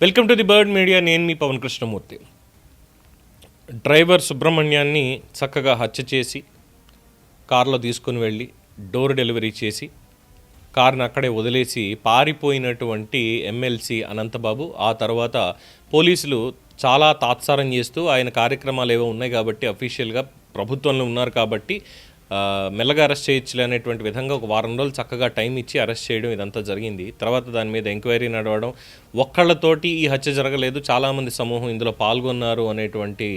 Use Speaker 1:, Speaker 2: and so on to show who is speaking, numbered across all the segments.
Speaker 1: Welcome to the bird media. నేను మీ Pawan Krishnamurthy. Driver సుబ్రహ్మణ్యాన్ని చక్కగా హత్య చేసి కారులో తీసుకుని వెళ్ళి డోర్ డెలివరీ చేసి కారుని అక్కడే వదిలేసి పారిపోయినటువంటి ఎమ్మెల్సీ అనంతబాబు ఆ తర్వాత పోలీసులు చాలా తాత్సారం చేస్తూ ఆయన కార్యక్రమాలు ఏవో ఉన్నాయి కాబట్టి అఫీషియల్గా ప్రభుత్వంలో ఉన్నారు కాబట్టి మెల్లగా అరెస్ట్ చేయొచ్చులే అనేటువంటి విధంగా ఒక వారం రోజులు చక్కగా టైం ఇచ్చి అరెస్ట్ చేయడం ఇదంతా జరిగింది. తర్వాత దాని మీద ఎంక్వైరీ నడవడం, ఒక్కళ్ళతోటి ఈ హత్య జరగలేదు, చాలామంది సమూహం ఇందులో పాల్గొన్నారు అనేటువంటి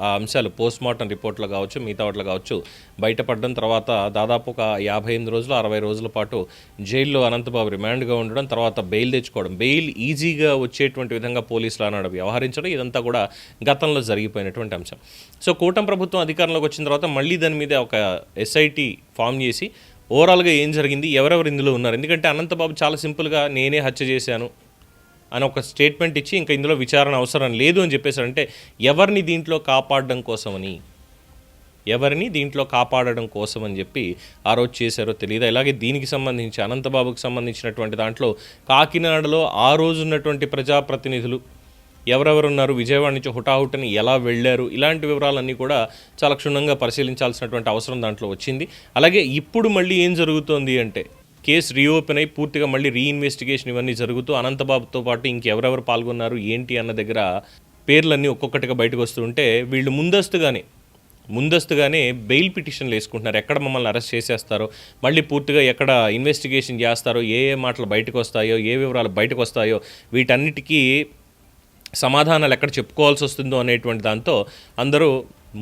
Speaker 1: ఆ అంశాలు పోస్ట్ మార్టం రిపోర్ట్లో కావచ్చు, మిగతా వాటిలో కావచ్చు బయటపడడం. తర్వాత దాదాపు ఒక 58 రోజులు 60 రోజుల పాటు జైల్లో అనంతబాబు రిమాండ్గా ఉండడం, తర్వాత బెయిల్ తెచ్చుకోవడం, బెయిల్ ఈజీగా వచ్చేటువంటి విధంగా పోలీసులు ఆనాడు వ్యవహరించడం, ఇదంతా కూడా గతంలో జరిగిపోయినటువంటి అంశం. సో కూటమి ప్రభుత్వం అధికారంలోకి వచ్చిన తర్వాత మళ్ళీ దాని మీద ఒక ఎస్ఐటి ఫామ్ చేసి ఓవరాల్గా ఏం జరిగింది, ఎవరెవరు ఇందులో ఉన్నారు, ఎందుకంటే అనంతబాబు చాలా సింపుల్గా నేనే హత్య చేశాను అని ఒక స్టేట్మెంట్ ఇచ్చి ఇంకా ఇందులో విచారణ అవసరం లేదు అని చెప్పేసి, అంటే ఎవరిని దీంట్లో కాపాడడం కోసం అని చెప్పి ఆ రోజు చేశారో తెలియదు. అలాగే దీనికి సంబంధించి అనంతబాబుకి సంబంధించినటువంటి దాంట్లో కాకినాడలో ఆ రోజు ఉన్నటువంటి ప్రజాప్రతినిధులు ఎవరెవరున్నారు, విజయవాడ నుంచి హుటాహుటని ఎలా వెళ్ళారు, ఇలాంటి వివరాలన్నీ కూడా చాలా క్షుణ్ణంగా పరిశీలించాల్సినటువంటి అవసరం దాంట్లో వచ్చింది. అలాగే ఇప్పుడు మళ్ళీ ఏం జరుగుతోంది అంటే కేసు రీఓపెన్ అయి పూర్తిగా మళ్ళీ రీఇన్వెస్టిగేషన్ ఇవన్నీ జరుగుతూ అనంతబాబుతో పాటు ఇంకెవరెవరు పాల్గొన్నారు ఏంటి అన్న దగ్గర పేర్లన్నీ ఒక్కొక్కటిగా బయటకు వస్తూ ఉంటే వీళ్ళు ముందస్తుగానే బెయిల్ పిటిషన్లు వేసుకుంటున్నారు. ఎక్కడ మమ్మల్ని అరెస్ట్ చేసేస్తారో, మళ్ళీ పూర్తిగా ఎక్కడ ఇన్వెస్టిగేషన్ చేస్తారో, ఏ మాటలు బయటకు వస్తాయో, ఏ వివరాలు బయటకు వస్తాయో, వీటన్నిటికీ సమాధానాలు ఎక్కడ చెప్పుకోవాల్సి వస్తుందో అనేటువంటి దాంతో అందరూ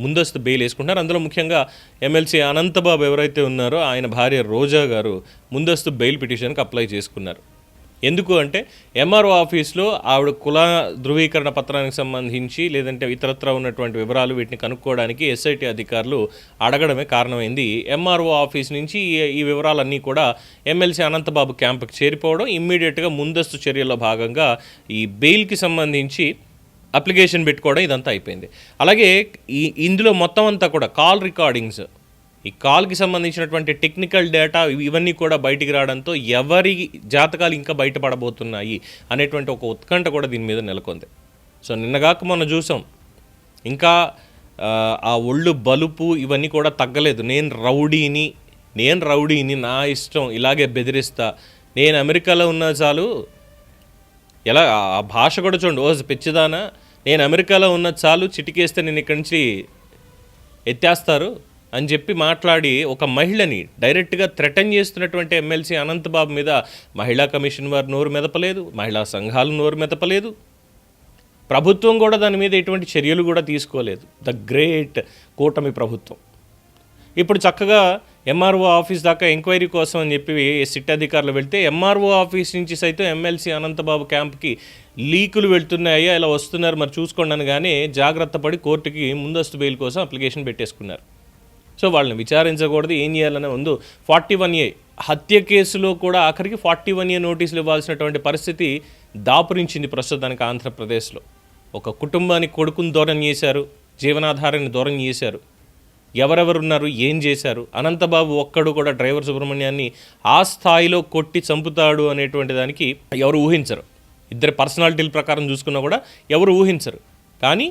Speaker 1: ముందస్తు బెయిల్ వేసుకుంటున్నారు. అందులో ముఖ్యంగా ఎమ్మెల్సీ అనంతబాబు ఎవరైతే ఉన్నారో ఆయన భార్య రోజా గారు ముందస్తు బెయిల్ పిటిషన్కి అప్లై చేసుకున్నారు. ఎందుకు అంటే ఎంఆర్ఓ ఆఫీస్లో ఆవిడ కుల ధృవీకరణ పత్రానికి సంబంధించి లేదంటే ఇతరత్ర ఉన్నటువంటి వివరాలు వీటిని కనుక్కోవడానికి ఎస్ఐటి అధికారులు అడగడమే కారణమైంది. ఎంఆర్ఓ ఆఫీస్ నుంచి ఈ వివరాలన్నీ కూడా ఎమ్మెల్సీ అనంతబాబు క్యాంపుకి చేరిపోవడం, ఇమ్మీడియట్గా ముందస్తు చర్యల్లో భాగంగా ఈ బెయిల్కి సంబంధించి అప్లికేషన్ పెట్టుకోవడం, ఇదంతా అయిపోయింది. అలాగే ఇందులో మొత్తం అంతా కూడా కాల్ రికార్డింగ్స్, ఈ కాల్కి సంబంధించినటువంటి టెక్నికల్ డేటా ఇవన్నీ కూడా బయటికి రావడంతో ఎవరి జాతకాలు ఇంకా బయటపడబోతున్నాయి అనేటువంటి ఒక ఉత్కంఠ కూడా దీని మీద నెలకొంది. సో నిన్నగాక మనం చూసాం, ఇంకా ఆ ఒళ్ళు బలుపు ఇవన్నీ కూడా తగ్గలేదు. నేను రౌడీని నా ఇష్టం ఇలాగే బెదిరిస్తా, నేను అమెరికాలో ఉన్న చాలు, ఎలా ఆ భాష కూడా చూడండి, ఓ పిచ్చిదానా, నేను అమెరికాలో ఉన్న చాలు చిటికేస్తే నేను ఇక్కడి నుంచి ఎత్తేస్తారు అని చెప్పి మాట్లాడి ఒక మహిళని డైరెక్ట్గా థ్రెటన్ చేస్తున్నటువంటి ఎమ్మెల్సీ అనంతబాబు మీద మహిళా కమిషన్ వారు నోరు మెదపలేదు, మహిళా సంఘాలు నోరు మెదపలేదు, ప్రభుత్వం కూడా దాని మీద ఎటువంటి చర్యలు కూడా తీసుకోలేదు. ద గ్రేట్ కూటమి ప్రభుత్వం. ఇప్పుడు చక్కగా ఎంఆర్ఓ ఆఫీస్ దాకా ఎంక్వైరీ కోసం అని చెప్పి సిట్ అధికారులు వెళ్తే ఎంఆర్ఓ ఆఫీస్ నుంచి సైతం ఎమ్మెల్సీ అనంతబాబు క్యాంప్కి లీకులు వెళ్తున్నాయా, ఇలా వస్తున్నారు మరి చూసుకోండి అని కానీ జాగ్రత్త పడి కోర్టుకి ముందస్తు బెయిల్ కోసం అప్లికేషన్ పెట్టేసుకున్నారు. సో వాళ్ళని విచారించకూడదు, ఏం చేయాలనే ముందు 41A హత్య కేసులో కూడా ఆఖరికి 41A నోటీసులు ఇవ్వాల్సినటువంటి పరిస్థితి దాపురించింది ప్రస్తుతానికి ఆంధ్రప్రదేశ్లో. ఒక కుటుంబానికి కొడుకుని దూరం చేశారు, జీవనాధారాన్ని దూరం చేశారు, ఎవరెవరున్నారు, ఏం చేశారు. అనంతబాబు ఒక్కడు కూడా డ్రైవర్ సుబ్రహ్మణ్యాన్ని ఆ స్థాయిలో కొట్టి చంపుతాడు అనేటువంటి దానికి ఎవరు ఊహించరు. ఇద్దరి పర్సనాలిటీల ప్రకారం చూసుకున్నా కూడా ఎవరు ఊహించరు. కానీ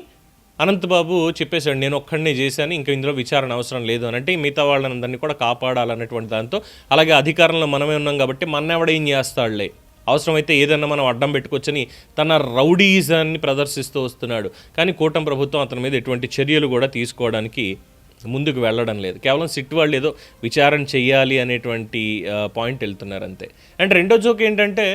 Speaker 1: అనంతబాబు చెప్పేశాడు, నేను ఒక్కడనే చేశాను, ఇంకా ఇందులో విచారణ అవసరం లేదు అని. అంటే మిగతా వాళ్ళందరినీ కూడా కాపాడాలన్నటువంటి దాంతో, అలాగే అధికారంలో మనమే ఉన్నాం కాబట్టి మనెవడేం చేస్తాడులే, అవసరమైతే ఏదన్నా మనం అడ్డం పెట్టుకొచ్చని తన రౌడీజాన్ని ప్రదర్శిస్తూ వస్తున్నాడు. కానీ కూటమి ప్రభుత్వం అతని మీద ఎటువంటి చర్యలు కూడా తీసుకోవడానికి ముందుకు వెళ్ళడం లేదు. కేవలం సిట్ వాళ్ళు ఏదో విచారణ చెయ్యాలి అనేటువంటి పాయింట్ వెళ్తున్నారు అంతే. అండ్ రెండో జోక్ ఏంటంటే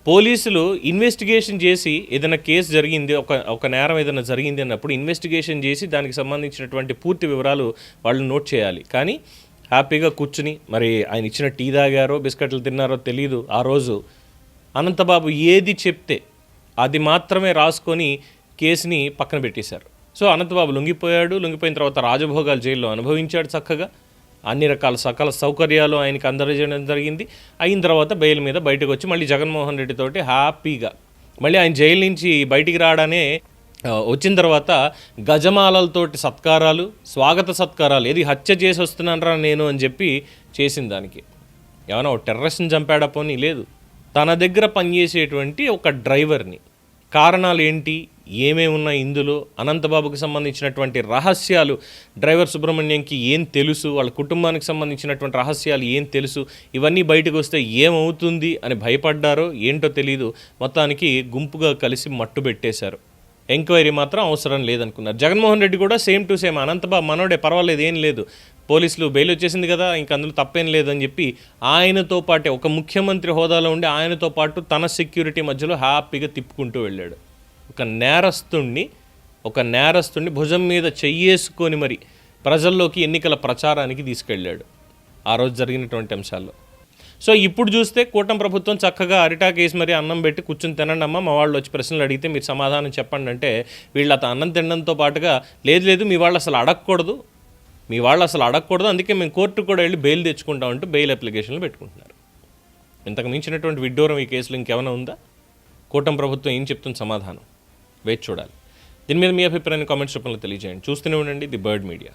Speaker 1: పోలీసులు ఇన్వెస్టిగేషన్ చేసి ఏదైనా కేసు జరిగింది, ఒక నేరం ఏదైనా జరిగింది అన్నప్పుడు ఇన్వెస్టిగేషన్ చేసి దానికి సంబంధించినటువంటి పూర్తి వివరాలు వాళ్ళు నోట్ చేయాలి. కానీ హ్యాపీగా కూర్చుని, మరి ఆయన ఇచ్చిన టీ తాగారో బిస్కెట్లు తిన్నారో తెలియదు, ఆ రోజు అనంతబాబు ఏది చెప్తే అది మాత్రమే రాసుకొని కేసుని పక్కన పెట్టేశారు. సో అనంతబాబు లొంగిపోయిన తర్వాత రాజభోగాలు జైల్లో అనుభవించాడు చక్కగా, అన్ని రకాల సకల సౌకర్యాలు ఆయనకి అందజేయడం జరిగింది. అయిన తర్వాత బెయిల్ మీద బయటకు వచ్చి మళ్ళీ జగన్మోహన్ రెడ్డితోటి హ్యాపీగా మళ్ళీ ఆయన జైలు నుంచి బయటికి రావడానే వచ్చిన తర్వాత గజమాలలతోటి సత్కారాలు, స్వాగత సత్కారాలు, ఏది హత్య చేసి వస్తున్నానరా నేను అని చెప్పి చేసిన దానికి. ఏమైనా ఒక టెర్రరిస్ట్ని చంపాడా పోనీ లేదు, తన దగ్గర పనిచేసేటువంటి ఒక డ్రైవర్ని కారణాలు ఏంటి, ఏమేమి ఉన్నాయి ఇందులో, అనంతబాబుకి సంబంధించినటువంటి రహస్యాలు, డ్రైవర్ సుబ్రహ్మణ్యంకి ఏం తెలుసు, వాళ్ళ కుటుంబానికి సంబంధించినటువంటి రహస్యాలు ఏం తెలుసు, ఇవన్నీ బయటకు వస్తే ఏమవుతుంది అని భయపడ్డారో ఏంటో తెలీదు. మొత్తానికి గుంపుగా కలిసి మట్టు పెట్టేశారు. ఎంక్వైరీ మాత్రం అవసరం లేదనుకున్నారు. జగన్మోహన్ రెడ్డి కూడా సేమ్ టు సేమ్, అనంతబాబు మనోడే, పర్వాలేదు, ఏం లేదు, పోలీసులు బెయిల్ వచ్చేసింది కదా, ఇంక అందులో తప్పేం లేదని చెప్పి ఆయనతో పాటే, ఒక ముఖ్యమంత్రి హోదాలో ఉండి ఆయనతో పాటు తన సెక్యూరిటీ మధ్యలో హ్యాపీగా తిప్పుకుంటూ వెళ్ళాడు. ఒక నేరస్తుణ్ణి భుజం మీద చెయ్యేసుకొని మరి ప్రజల్లోకి ఎన్నికల ప్రచారానికి తీసుకెళ్ళాడు ఆ రోజు జరిగినటువంటి అంశాల్లో. సో ఇప్పుడు చూస్తే కూటమి ప్రభుత్వం చక్కగా అరిటాకేసి మరి అన్నం పెట్టి కూర్చొని తినండి అమ్మ, మా వాళ్ళు వచ్చి ప్రశ్నలు అడిగితే మీరు సమాధానం చెప్పండి అంటే, వీళ్ళు అన్నం తినడంతో పాటుగా లేదు మీ వాళ్ళు అసలు అడగకూడదు, అందుకే మేము కోర్టుకు కూడా వెళ్ళి బెయిల్ తెచ్చుకుంటామంటూ బెయిల్ అప్లికేషన్లు పెట్టుకుంటున్నారు. ఇంతకు మించినటువంటి విడ్డూరం ఈ కేసులో ఇంకేమైనా ఉందా? కూటమి ప్రభుత్వం ఏం చెప్తుంది సమాధానం? వేచి చూడాలి. దీని మీద మీ అభిప్రాయాన్ని కామెంట్స్ రూపంలో తెలియజేయండి. చూస్తూనే ఉండండి ది బర్డ్ మీడియా.